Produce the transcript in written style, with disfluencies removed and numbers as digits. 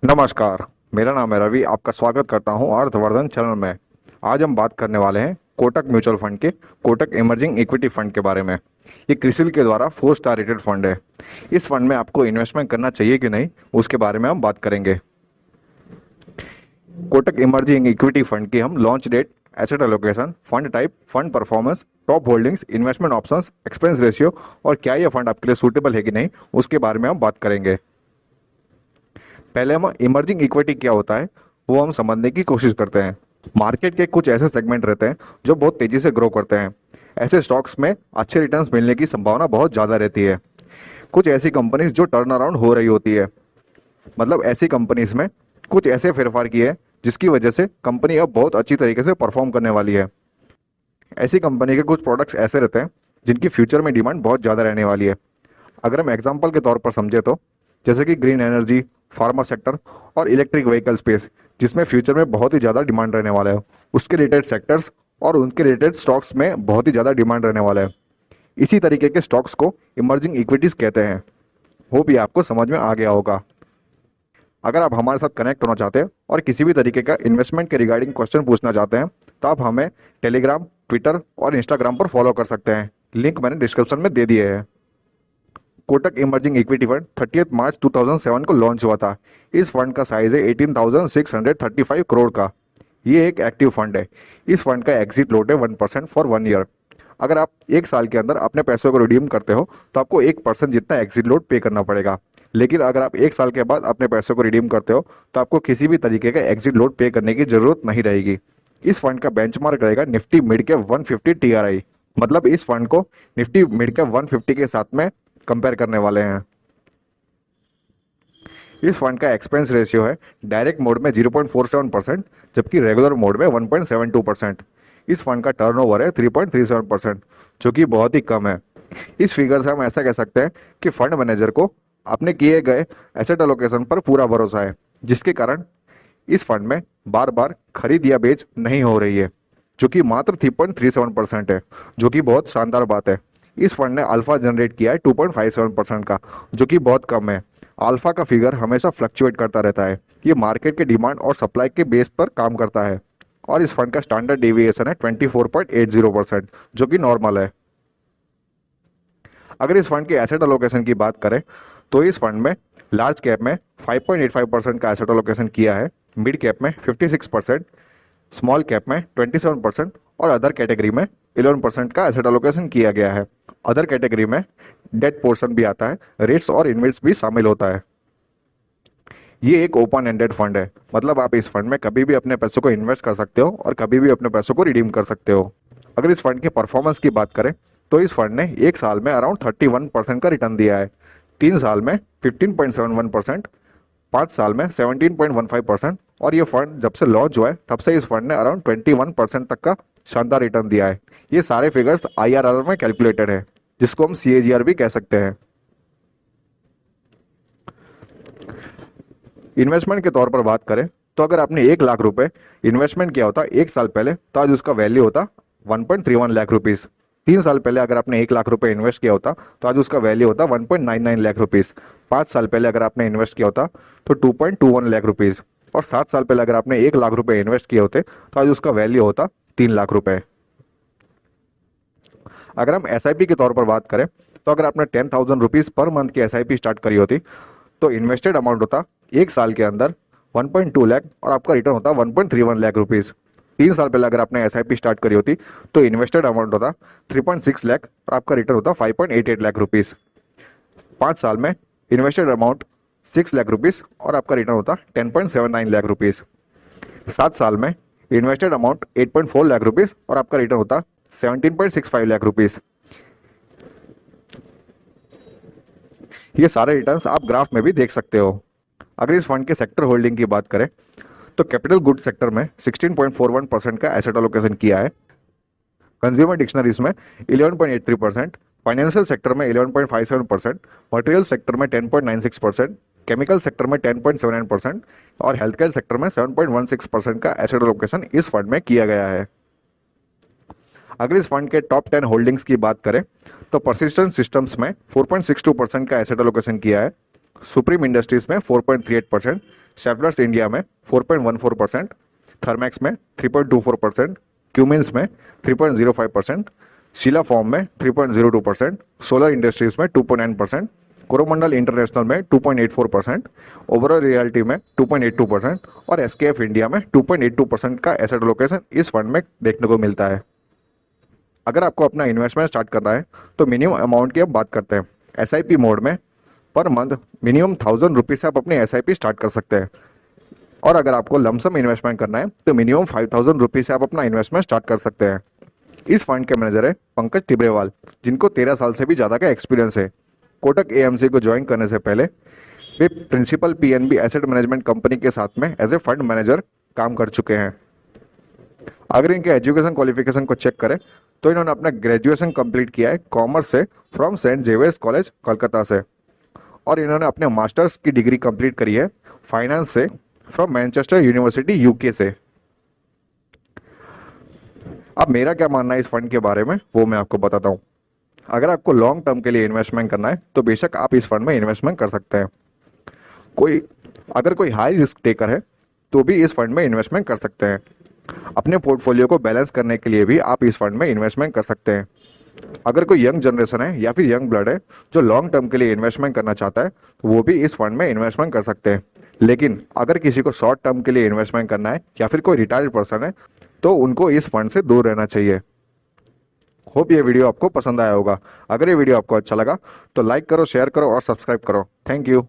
नमस्कार। मेरा नाम है रवि। आपका स्वागत करता हूं अर्थवर्धन चैनल में। आज हम बात करने वाले हैं कोटक म्यूचुअल फंड के कोटक इमर्जिंग इक्विटी फंड के बारे में। ये क्रिसिल के द्वारा 4 स्टार रेटेड फंड है। इस फंड में आपको इन्वेस्टमेंट करना चाहिए कि नहीं, उसके बारे में हम बात करेंगे। कोटक इमर्जिंग इक्विटी फंड की हम launch date, asset allocation, fund type, fund performance, top holdings, investment options, expense ratio और क्या ये फंड आपके लिए सूटेबल है कि नहीं, उसके बारे में हम बात करेंगे। पहले हम इमर्जिंग इक्विटी क्या होता है वो हम समझने की कोशिश करते हैं। मार्केट के कुछ ऐसे सेगमेंट रहते हैं जो बहुत तेजी से ग्रो करते हैं। ऐसे स्टॉक्स में अच्छे रिटर्न्स मिलने की संभावना बहुत ज़्यादा रहती है। कुछ ऐसी कंपनीज जो टर्न अराउंड हो रही होती है, मतलब ऐसी कंपनीज में कुछ ऐसे फेरफार किए हैं जिसकी वजह से कंपनी अब बहुत अच्छी तरीके से परफॉर्म करने वाली है। ऐसी कंपनी के कुछ प्रोडक्ट्स ऐसे रहते हैं जिनकी फ्यूचर में डिमांड बहुत ज़्यादा रहने वाली है। अगर हम एग्जांपल के तौर पर समझे तो जैसे कि ग्रीन एनर्जी, फार्मा सेक्टर और इलेक्ट्रिक व्हीकल स्पेस, जिसमें फ्यूचर में बहुत ही ज़्यादा डिमांड रहने वाला है, उसके रिलेटेड सेक्टर्स और उनके रिलेटेड स्टॉक्स में बहुत ही ज़्यादा डिमांड रहने वाला है। इसी तरीके के स्टॉक्स को इमर्जिंग इक्विटीज़ कहते हैं। वो भी आपको समझ में आ गया होगा। अगर आप हमारे साथ कनेक्ट होना चाहते हैं और किसी भी तरीके का इन्वेस्टमेंट के रिगार्डिंग क्वेश्चन पूछना चाहते हैं तो आप हमें टेलीग्राम, ट्विटर और इंस्टाग्राम पर फॉलो कर सकते हैं। लिंक मैंने डिस्क्रिप्शन में दे दिए है। कोटक इमर्जिंग इक्विटी फंड 30 मार्च 2007 को लॉन्च हुआ था। इस फंड का साइज है 18,635 करोड़ का। ये एक एक्टिव फंड है। इस फंड का एग्जिट लोट है 1% फॉर 1 ईयर। अगर आप एक साल के अंदर अपने पैसों को रिडीम करते हो तो आपको 1% जितना एग्जिट लोट पे करना पड़ेगा। लेकिन अगर आप एक साल के बाद अपने पैसों को रिडीम करते हो तो आपको किसी भी तरीके का एग्जिट लोट पे करने की जरूरत नहीं रहेगी। इस फंड का बेंचमार्क रहेगा निफ्टी मिड कैप 150 टीआरआई। मतलब इस फंड को निफ्टी मिड कैप 150 के साथ में कंपेयर करने वाले हैं। इस फंड का एक्सपेंस रेशियो है डायरेक्ट मोड में 0.47%, जबकि रेगुलर मोड में 1.72%। इस फंड का टर्नओवर है 3.37%, जो कि बहुत ही कम है। इस फिगर से हम ऐसा कह सकते हैं कि फंड मैनेजर को अपने किए गए एसेट एलोकेशन पर पूरा भरोसा है, जिसके कारण इस फंड में बार बार खरीद या बेच नहीं हो रही है, जो कि मात्र 3.37% है, जो कि बहुत शानदार बात है। इस फंड ने अल्फा जनरेट किया है 2.57% का, जो कि बहुत कम है। अल्फा का फिगर हमेशा फ्लक्चुएट करता रहता है। ये मार्केट के डिमांड और सप्लाई के बेस पर काम करता है। और इस फंड का स्टैंडर्ड डेविएशन है 24.80%, जो कि नॉर्मल है। अगर इस फंड के एसेट एलोकेशन की बात करें तो इस फंड में लार्ज कैप में 5.85% का एसेट एलोकेशन किया है, मिड कैप में 56%, स्मॉल कैप में 27% और अदर कैटेगरी में 11% का एसेट एलोकेशन किया गया है। अदर कैटेगरी में डेट पोर्शन भी आता है, रेट्स और इन्वेस्ट भी शामिल होता है। ये एक ओपन एंडेड फंड है, मतलब आप इस फंड में कभी भी अपने पैसों को इन्वेस्ट कर सकते हो और कभी भी अपने पैसों को रिडीम कर सकते हो। अगर इस फंड के परफॉर्मेंस की बात करें तो इस फंड ने एक साल में अराउंड 31% का रिटर्न दिया है, 3 साल में 15.71%, 5 साल में 17.15%, और ये फंड जब से लॉन्च हुआ है तब से इस फंड ने अराउंड 21% तक का शानदार रिटर्न दिया है। ये सारे फिगर्स आईआरआर में कैलकुलेटेड है, जिसको हम सीएजीआर भी कह सकते हैं। इन्वेस्टमेंट के तौर पर बात करें तो अगर आपने 1 लाख रुपए इन्वेस्टमेंट किया होता एक साल पहले तो आज उसका वैल्यू होता 1.31 लाख रुपीज़। 3 साल पहले अगर आपने 1 लाख रुपए इन्वेस्ट किया होता तो आज उसका वैल्यू होता 1.99 लाख रुपीज़। 5 साल पहले अगर आपने इन्वेस्ट किया होता तो 2.21 लाख रुपीज़। और 7 साल पहले अगर आपने 1 लाख रुपए इन्वेस्ट किए होते तो आज उसका वैल्यू होता 3 लाख रुपए। अगर हम एसआईपी के तौर पर बात करें तो अगर आपने 10,000 रुपीज़ पर मंथ की एसआईपी स्टार्ट करी होती तो इन्वेस्टेड अमाउंट होता एक साल के अंदर 1.2 लाख और आपका रिटर्न होता 1.31 लाख रुपीज़। 3 साल पहले अगर आपने एसआईपी स्टार्ट करी होती तो इन्वेस्टेड अमाउंट होता 3.6 लाख और आपका रिटर्न होता 5.88 लाख रुपीज़। 5 साल में इन्वेस्टेड अमाउंट 6 लाख रुपीज़ और आपका रिटर्न होता 10.79 लाख रुपीज़। 7 साल में इन्वेस्टेड अमाउंट 8.4 लाख रुपीज़ और आपका रिटर्न होता 17.65 लाख रुपीज़। ये सारे रिटर्न्स आप ग्राफ में भी देख सकते हो। अगर इस फंड के सेक्टर होल्डिंग की बात करें तो कैपिटल गुड सेक्टर में 16.41% का एसेट एलोकेशन किया है, कंज्यूमर डिक्शनरीज में 11.83%, फाइनेंशियल सेक्टर में 11.57%, मटेरियल सेक्टर में 10.96%, केमिकल सेक्टर में 10.79% और हेल्थ केयर सेक्टर में 7.16% का एसेट एलोकेशन इस फंड में किया गया है। अगर इस फंड के टॉप 10 होल्डिंग्स की बात करें तो परसिस्टेंट सिस्टम्स में 4.62% का एसेट एलोकेशन किया है, सुप्रीम इंडस्ट्रीज में 4.38%, शेफलर्स इंडिया में 4.14%, थर्मैक्स में 3.24%, क्यूमिंस में 3.05%, शीला फॉर्म में 3.02%, सोलर इंडस्ट्रीज में 2.9%, कोरोमंडल इंटरनेशनल में 2.84%, ओवरऑल रियल्टी में 2.82% और एसकेएफ इंडिया में 2.82% का एसेट एलोकेशन इस फंड में देखने को मिलता है। अगर आपको अपना इन्वेस्टमेंट स्टार्ट करना है तो मिनिमम अमाउंट की अब बात करते हैं। एसआईपी मोड में पर मंथ मिनिमम 1000 रुपीज़ से आप अपनी एसआईपी स्टार्ट कर सकते हैं, और अगर आपको लमसम इन्वेस्टमेंट करना है तो मिनिमम 5000 रुपीज़ से आप अपना इन्वेस्टमेंट स्टार्ट कर सकते हैं। इस फंड के मैनेजर है पंकज तिब्रेवाल, जिनको 13 साल से भी ज़्यादा का एक्सपीरियंस है। कोटक एएमसी को ज्वाइन करने से पहले वे principal PNB asset management company के साथ में एज ए फंड मैनेजर काम कर चुके हैं। अगर इनके एजुकेशन क्वालिफिकेशन को चेक करें तो इन्होंने अपना ग्रेजुएशन कंप्लीट किया है कॉमर्स से from Saint Xavier's College Kolkata से, और इन्होंने अपने मास्टर्स की डिग्री कंप्लीट करी है फाइनेंस से फ्रॉम मैनचेस्टर यूनिवर्सिटी यूके से। अब मेरा क्या मानना है इस फंड के बारे में वो मैं आपको बताता हूँ। अगर आपको लॉन्ग टर्म के लिए इन्वेस्टमेंट करना है तो बेशक आप इस फंड में इन्वेस्टमेंट कर सकते हैं। अगर कोई हाई रिस्क टेकर है तो भी इस फंड में इन्वेस्टमेंट कर सकते हैं। अपने पोर्टफोलियो को बैलेंस करने के लिए भी आप इस फंड में इन्वेस्टमेंट कर सकते हैं। अगर कोई यंग जनरेशन है या फिर यंग ब्लड है जो लॉन्ग टर्म के लिए इन्वेस्टमेंट करना चाहता है तो वो भी इस फंड में इन्वेस्टमेंट कर सकते हैं। लेकिन अगर किसी को शॉर्ट टर्म के लिए इन्वेस्टमेंट करना है या फिर कोई रिटायर्ड पर्सन है तो उनको इस फंड से दूर रहना चाहिए। होप ये वीडियो आपको पसंद आया होगा। अगर ये वीडियो आपको अच्छा लगा तो लाइक करो, शेयर करो और सब्सक्राइब करो। Thank you.